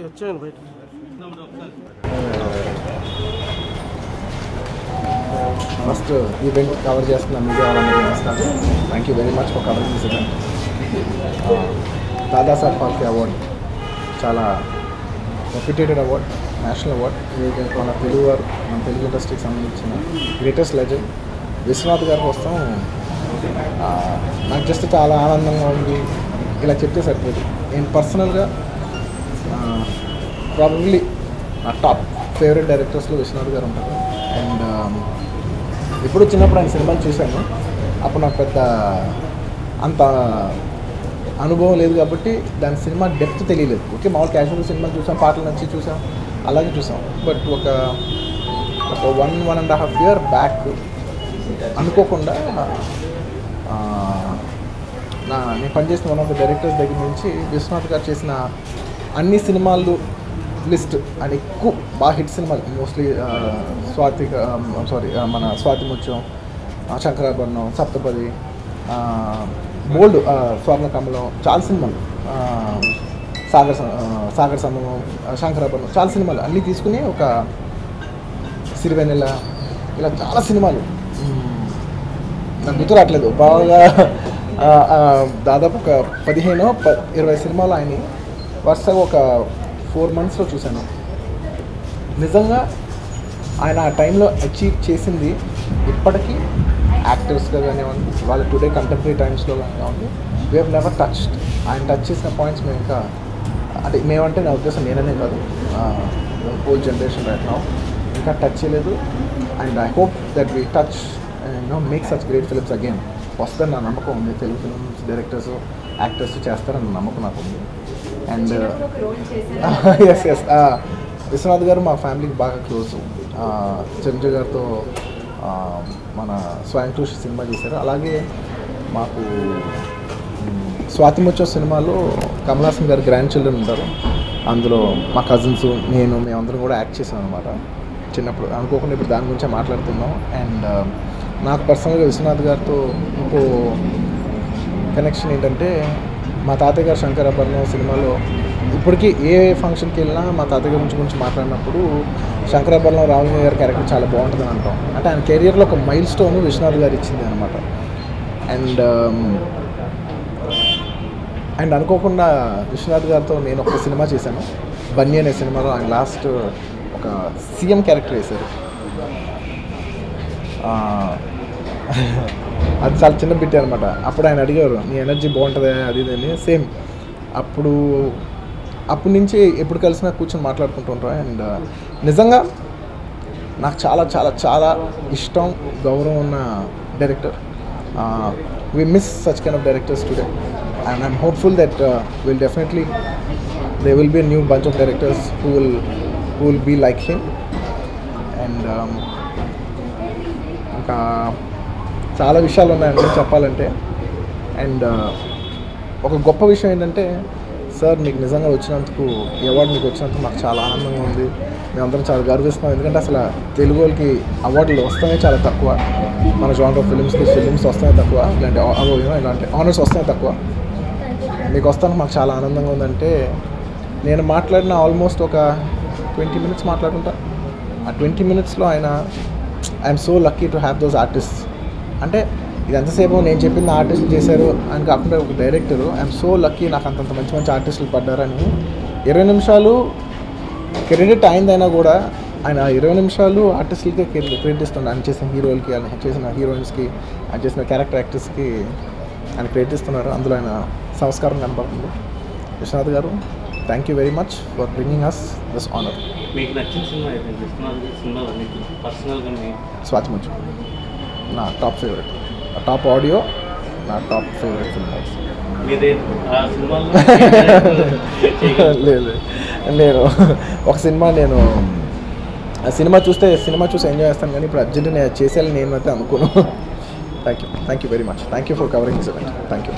వచ్చాను బయట. First event cover చేస్తున్న మీడియా వాళ్ళందరికీ నమస్కారం. Thank you very much for covering this event. Dadasaheb Phalke award చాలా రెప్యూటెడ్ అవార్డ్, నేషనల్ అవార్డ్. మన తెలుగు ఇండస్ట్రీకి సంబంధించిన గ్రేటెస్ట్ లెజెండ్ విశ్వనాథ్ గారి కోసం నాకు జస్ట్ చాలా ఆనందంగా ఉంది. ఇలా చెప్తే సరిపోదు. నేను పర్సనల్గా ప్రాబబ్లీ నా టాప్ ఫేవరెట్ డైరెక్టర్స్లో విశ్వనాథ్ గారు ఉంటారు. అండ్ ఇప్పుడు చిన్నప్పుడు ఆయన సినిమాలు చూశాను. అప్పుడు నాకు పెద్ద అంత అనుభవం లేదు కాబట్టి దాని సినిమా డెప్త్ తెలియలేదు. ఓకే, మామూలు క్యాజువల్ సినిమాలు చూసాం, పాటలు నచ్చి చూసాం, అలాగే చూసాం. బట్ ఒక 1.5 year బ్యాక్ అనుకోకుండా నేను పనిచేసిన వన్ ఆఫ్ ద డైరెక్టర్స్ దగ్గర నుంచి విశ్వనాథ్ గారు చేసిన అన్ని సినిమాలు లిస్ట్ అండ్ ఎక్కువ బాగా హిట్ సినిమాలు మోస్ట్లీ మన స్వాతి ముత్యం, శంకరాభరణం, సప్తపది, బోల్డ్, స్వర్ణకమలం, చాలా సినిమాలు, సాగర్ సంగమం, శంకరాభరణం, చాలా సినిమాలు అన్నీ తీసుకుని ఒక సిరివెన్నెల, ఇలా చాలా సినిమాలు నాకు గుర్తు రావట్లేదు బాగా, దాదాపు ఒక 15-20 సినిమాలు ఆయన వరుసగా ఒక 4 monthsలో చూశాను. నిజంగా ఆయన ఆ టైంలో అచీవ్ చేసింది ఇప్పటికీ యాక్టర్స్గా కానివ్వండి, వాళ్ళ టుడే కంటెంపరీ టైమ్స్లో కానివ్వండి, వీ హ్యావ్ నెవర్ టచ్డ్. ఆయన టచ్ చేసిన పాయింట్స్ మేము ఇంకా, అంటే మేమంటే నా ఉద్దేశం నేననే కాదు, హోల్ జనరేషన్ రైట్ నౌ ఇంకా టచ్ చేయలేదు. And I hope that we touch make such great films again. వస్తుందని నా నమ్మకం ఉంది. తెలుగు ఫిల్మ్స్ డైరెక్టర్స్, యాక్టర్స్ చేస్తారని నమ్మకం నాకు ఉంది. అండ్ ఎస్ విశ్వనాథ్ గారు మా ఫ్యామిలీకి బాగా క్లోజ్. చిరంజీవి గారితో మన స్వయం కృషి సినిమా చేశారు. అలాగే మాకు స్వాతి ముత్యం సినిమాలో కమల్ హాసన్ గారి గ్రాండ్ చిల్డ్రన్ ఉంటారు. అందులో మా కజిన్స్, మేమందరం కూడా యాక్ట్ చేసాం అనమాట చిన్నప్పుడు. అనుకోకుండా ఇప్పుడు దాని గురించే మాట్లాడుతున్నాం. అండ్ నాకు పర్సనల్గా విశ్వనాథ్ గారితో ఇంకో కనెక్షన్ ఏంటంటే, మా తాతయ్య గారు శంకరాభరణం సినిమాలో ఇప్పటికీ ఏ ఫంక్షన్కి వెళ్ళినా మా తాతయ్య గారి గురించి మాట్లాడినప్పుడు శంకరాభరణం రామలింగ గారి క్యారెక్టర్ చాలా బాగుంటుందని అంటాం. అంటే ఆయన కెరియర్లో ఒక మైల్ స్టోన్ విశ్వనాథ్ గారు ఇచ్చింది అనమాట. అండ్ అనుకోకుండా విశ్వనాథ్ గారితో నేను ఒక సినిమా చేశాను, బన్నీ అనే సినిమాలో. ఆయన లాస్ట్ ఒక సీఎం క్యారెక్టర్ వేశారు. అది చాలా చిన్న బిట్ అనమాట. అప్పుడు ఆయన అడిగారు, నీ ఎనర్జీ బాగుంటుంది అది ఇది అని. సేమ్ అప్పటి నుంచి ఎప్పుడు కలిసినా కూర్చొని మాట్లాడుకుంటూ ఉంటాం. అండ్ నిజంగా నాకు చాలా చాలా చాలా ఇష్టం, గౌరవం ఉన్న director. we miss such kind of directors today, and I'm hopeful that we'll definitely there will be a new bunch of directors who will be like him. And ఇంకా చాలా విషయాలు ఉన్నాయండి చెప్పాలంటే. అండ్ ఒక గొప్ప విషయం ఏంటంటే, సార్ మీకు నిజంగా వచ్చినందుకు, ఈ అవార్డు మీకు వచ్చినందుకు మాకు చాలా ఆనందంగా ఉంది. మేమందరం చాలా గర్విస్తున్నాం. ఎందుకంటే అసలు తెలుగు వాళ్ళకి అవార్డులు వస్తానే చాలా తక్కువ. మన జానర్ ఆఫ్ ఫిలిమ్స్ వస్తానే తక్కువ. ఇలాంటి ఆనర్స్ వస్తానే తక్కువ. మీకు వస్తానికి మాకు చాలా ఆనందంగా ఉందంటే, నేను మాట్లాడిన ఆల్మోస్ట్ ఒక 20 minutes మాట్లాడుకుంటా. ఆ 20 minutesలో ఆయన I'm so lucky to have those artist. అంటే ఇది ఎంతసేపు నేను చెప్పింది ఆర్టిస్టులు చేశారు అని కాకుండా ఒక డైరెక్టరు, ఐఎమ్ సో లక్కీ నాకు అంతంత మంచి మంచి ఆర్టిస్టులు పడ్డారని. 20 నిమిషాలు క్రెడిట్ అయిందైనా కూడా ఆయన 20 నిమిషాలు ఆర్టిస్టులకే క్రెడిట్ ఇస్తున్నాడు. ఆయన చేసిన హీరోలకి, ఆయన చేసిన హీరోయిన్స్కి, ఆయన చేసిన క్యారెక్టర్ యాక్టర్స్కి ఆయన క్రెడిట్ ఇస్తున్నారు. అందులో ఆయన సంస్కారం కనపడుతుంది. Vishwanath garu, thank you very much for bringing us this honour. మీకు నచ్చిన సినిమా పర్సనల్గా స్వాతి ముత్యం నా టాప్ ఫేవరెట్. టాప్ ఆడియో నా టాప్ ఫేవరెట్ ఫిల్మ్. లేదు, నేను ఒక సినిమా చూస్తే ఎంజాయ్ చేస్తాను, కానీ ఇప్పుడు అర్జెంట్ నేను చేసేయాలని నేను అయితే అనుకోను. Thank you very much. Thank you for covering this event. Thank you.